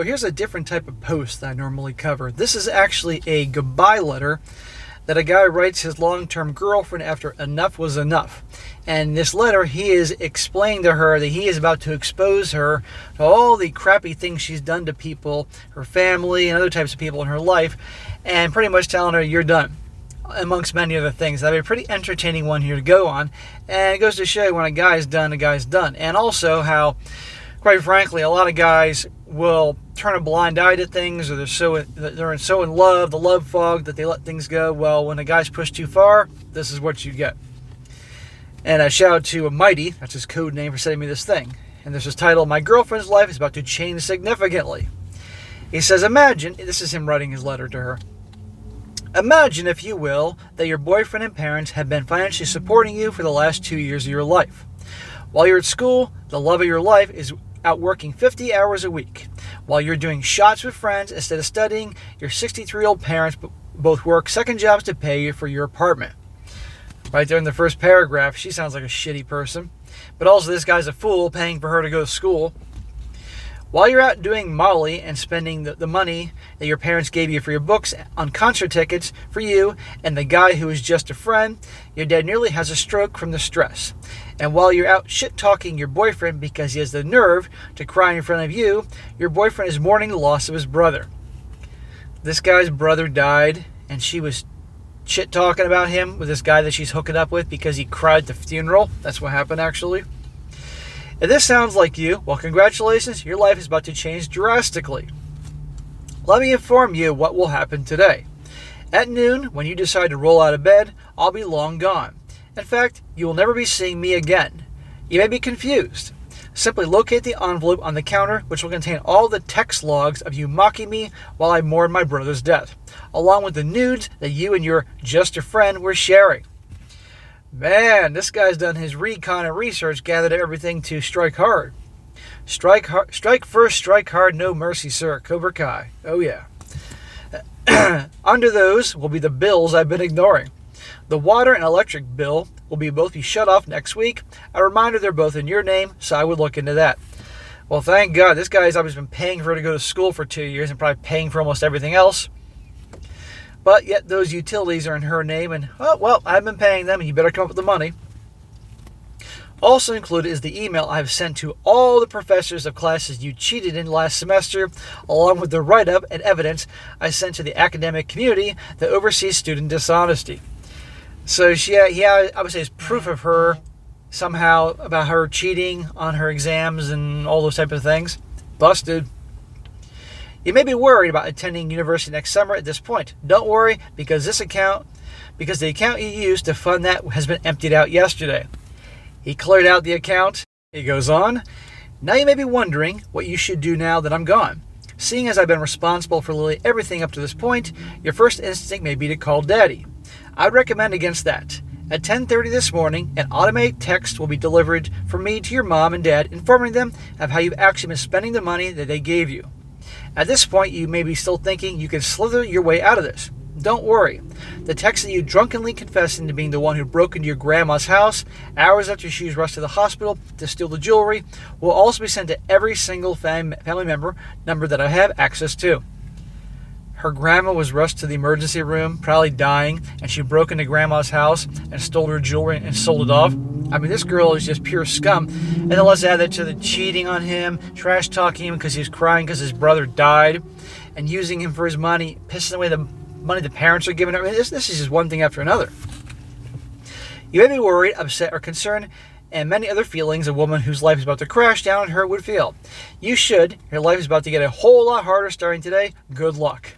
here's a different type of post that I normally cover. This is actually a goodbye letter that a guy writes his long-term girlfriend after enough was enough. And in this letter, he is explaining to her that he is about to expose her to all the crappy things she's done to people, her family, and other types of people in her life, and pretty much telling her, you're done, amongst many other things. That'd be a pretty entertaining one here to go on. And it goes to show you when a guy's done, a guy's done. And also how, quite frankly, a lot of guys will turn a blind eye to things, or they're so in love, the love fog, that they let things go. Well, when a guy's pushed too far, this is what you get. And a shout out to Mighty, that's his code name for sending me this thing. And this is titled, My Girlfriend's Life is About to Change Significantly. He says, imagine, this is him writing his letter to her. Imagine, if you will, that your boyfriend and parents have been financially supporting you for the last 2 years of your life. While you're at school, the love of your life is out working 50 hours a week. While you're doing shots with friends instead of studying, your 63-year-old parents both work second jobs to pay you for your apartment. Right there in the first paragraph, she sounds like a shitty person. But also, this guy's a fool paying for her to go to school. While you're out doing Molly and spending the money that your parents gave you for your books on concert tickets for you and the guy who is just a friend, your dad nearly has a stroke from the stress. And while you're out shit-talking your boyfriend because he has the nerve to cry in front of you, your boyfriend is mourning the loss of his brother. This guy's brother died, and she was shit-talking about him with this guy that she's hooking up with because he cried at the funeral. That's what happened, actually. If this sounds like you, well, congratulations, your life is about to change drastically. Let me inform you what will happen today. At noon, when you decide to roll out of bed, I'll be long gone. In fact, you will never be seeing me again. You may be confused. Simply locate the envelope on the counter, which will contain all the text logs of you mocking me while I mourn my brother's death, along with the nudes that you and your just a friend were sharing. Man, this guy's done his recon and research, gathered everything to strike hard. Strike first, strike hard, no mercy, sir. Cobra Kai. Oh, yeah. Under those will be the bills I've been ignoring. The water and electric bill will both be shut off next week. A reminder they're both in your name, so I would look into that. Well, thank God. This guy's obviously been paying for her to go to school for 2 years and probably paying for almost everything else. But yet those utilities are in her name, and, oh, well, I've been paying them, and you better come up with the money. Also included is the email I've sent to all the professors of classes you cheated in last semester, along with the write-up and evidence I sent to the academic community that oversees student dishonesty. So she obviously has proof of her somehow about her cheating on her exams and all those type of things. Busted. You may be worried about attending university next summer at this point. Don't worry, because the account you used to fund that has been emptied out yesterday. He cleared out the account. He goes on. Now you may be wondering what you should do now that I'm gone. Seeing as I've been responsible for literally everything up to this point, your first instinct may be to call Daddy. I'd recommend against that. At 10:30 this morning, an automated text will be delivered from me to your mom and dad, informing them of how you've actually been spending the money that they gave you. At this point, you may be still thinking you can slither your way out of this. Don't worry. The text that you drunkenly confessing to being the one who broke into your grandma's house hours after she was rushed to the hospital to steal the jewelry will also be sent to every single family member number that I have access to. Her grandma was rushed to the emergency room, probably dying, and she broke into grandma's house and stole her jewelry and sold it off. I mean, this girl is just pure scum. And then let's add that to the cheating on him, trash talking him because he was crying because his brother died, and using him for his money, pissing away the money the parents are giving her. I mean, this is just one thing after another. You may be worried, upset, or concerned, and many other feelings a woman whose life is about to crash down on her would feel. You should. Your life is about to get a whole lot harder starting today. Good luck.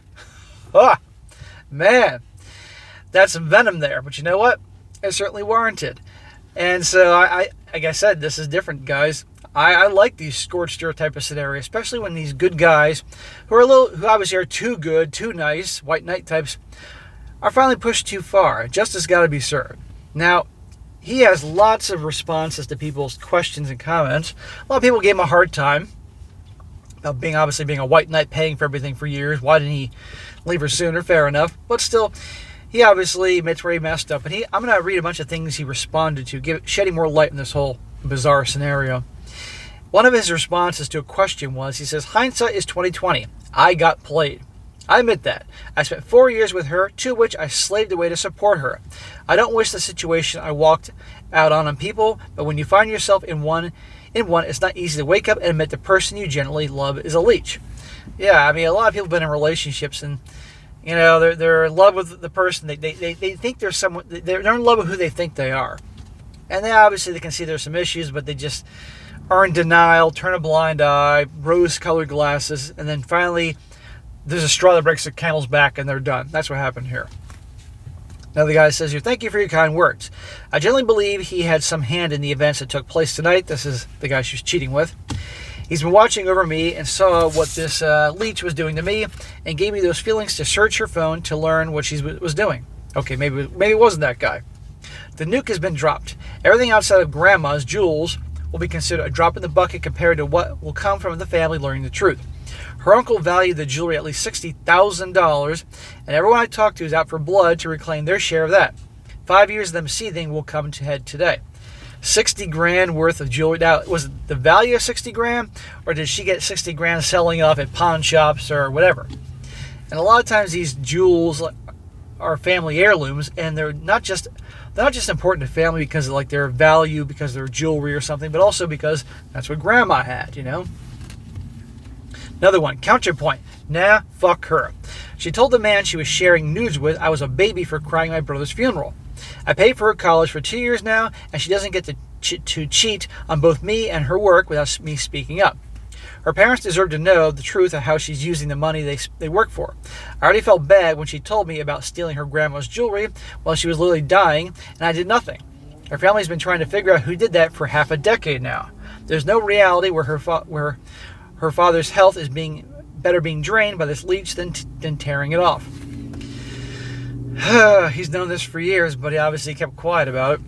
Ah, man, that's some venom there. But you know what? It's certainly warranted. And so, like I said, this is different, guys. I like these scorched earth type of scenarios, especially when these good guys, who obviously are too good, too nice, white knight types, are finally pushed too far. Justice got to be served. Now, he has lots of responses to people's questions and comments. A lot of people gave him a hard time about being a white knight, paying for everything for years. Why didn't he leave her sooner? Fair enough. But still, he obviously admits where he messed up. And I'm going to read a bunch of things he responded to, shedding more light on this whole bizarre scenario. One of his responses to a question was, he says, hindsight is 2020. I got played. I admit that. I spent 4 years with her, 2 of which I slaved away to support her. I don't wish the situation I walked out on people, but when you find yourself in one, it's not easy to wake up and admit the person you generally love is a leech. Yeah, I mean, a lot of people have been in relationships and, you know, they're in love with the person. They think they're someone, they're in love with who they think they are. And then obviously they can see there's some issues, but they just are in denial, turn a blind eye, rose-colored glasses, and then finally there's a straw that breaks the camel's back and they're done. That's what happened here. Now the guy says here, thank you for your kind words. I generally believe he had some hand in the events that took place tonight. This is the guy she was cheating with. He's been watching over me and saw what this leech was doing to me and gave me those feelings to search her phone to learn what she was doing. Okay, maybe it wasn't that guy. The nuke has been dropped. Everything outside of grandma's jewels will be considered a drop in the bucket compared to what will come from the family learning the truth. Her uncle valued the jewelry at least $60,000, and everyone I talked to is out for blood to reclaim their share of that. 5 years of them seething will come to head today. 60 grand worth of jewelry. Now, was it the value of 60 grand, or did she get 60 grand selling off at pawn shops or whatever? And a lot of times these jewels are family heirlooms, and they're not just important to family because of like their value, because they're jewelry or something, but also because that's what grandma had, you know? Another one, counterpoint. Nah, fuck her. She told the man she was sharing nudes with I was a baby for crying at my brother's funeral. I paid for her college for 2 years now, and she doesn't get to cheat on both me and her work without me speaking up. Her parents deserve to know the truth of how she's using the money they work for. I already felt bad when she told me about stealing her grandma's jewelry while she was literally dying, and I did nothing. Her family's been trying to figure out who did that for half a decade now. There's no reality where her father's health is being drained by this leech than tearing it off. He's known this for years, but he obviously kept quiet about it.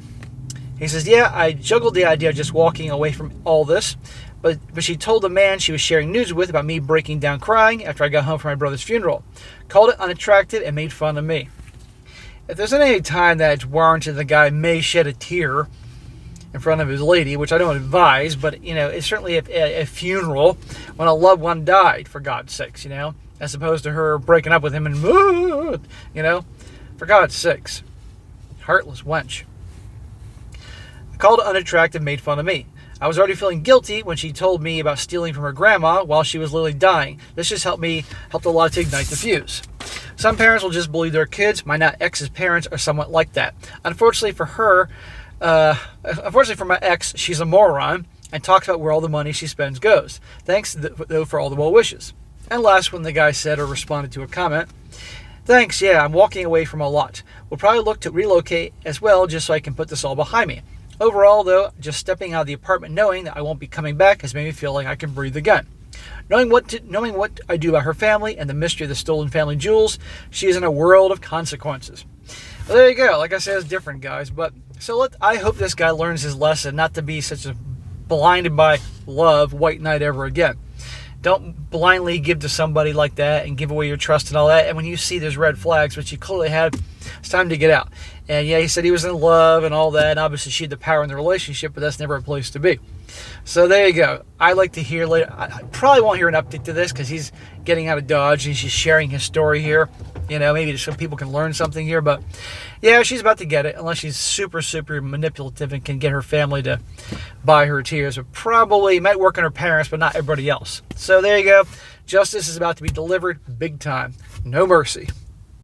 He says, yeah, I juggled the idea of just walking away from all this, but she told the man she was sharing news with about me breaking down crying after I got home from my brother's funeral. Called it unattractive and made fun of me. If there's any time that it's warranted the guy may shed a tear in front of his lady, which I don't advise, but, you know, it's certainly a funeral when a loved one died, for God's sakes, you know, as opposed to her breaking up with him and, you know, for God's sakes. Heartless wench. Called unattractive, made fun of me. I was already feeling guilty when she told me about stealing from her grandma while she was literally dying. This just helped a lot to ignite the fuse. Some parents will just believe their kids. My now ex's parents are somewhat like that. Unfortunately for my ex, she's a moron and talks about where all the money she spends goes. Thanks, though, for all the well wishes. And last, when the guy said or responded to a comment, thanks, yeah, I'm walking away from a lot. We'll probably look to relocate as well just so I can put this all behind me. Overall, though, just stepping out of the apartment knowing that I won't be coming back has made me feel like I can breathe again. Knowing what I do about her family and the mystery of the stolen family jewels, she is in a world of consequences. Well, there you go. Like I said, it's different, guys. But I hope this guy learns his lesson not to be such a blinded by love white knight ever again. Don't blindly give to somebody like that and give away your trust and all that. And when you see there's red flags, which you clearly had, it's time to get out. And yeah, he said he was in love and all that. And obviously she had the power in the relationship, but that's never a place to be. So there you go. I'd like to hear later. I probably won't hear an update to this because he's getting out of Dodge and she's sharing his story here. You know, maybe some people can learn something here. But yeah, she's about to get it unless she's super, super manipulative and can get her family to buy her tears. But probably might work on her parents, but not everybody else. So there you go. Justice is about to be delivered big time. No mercy.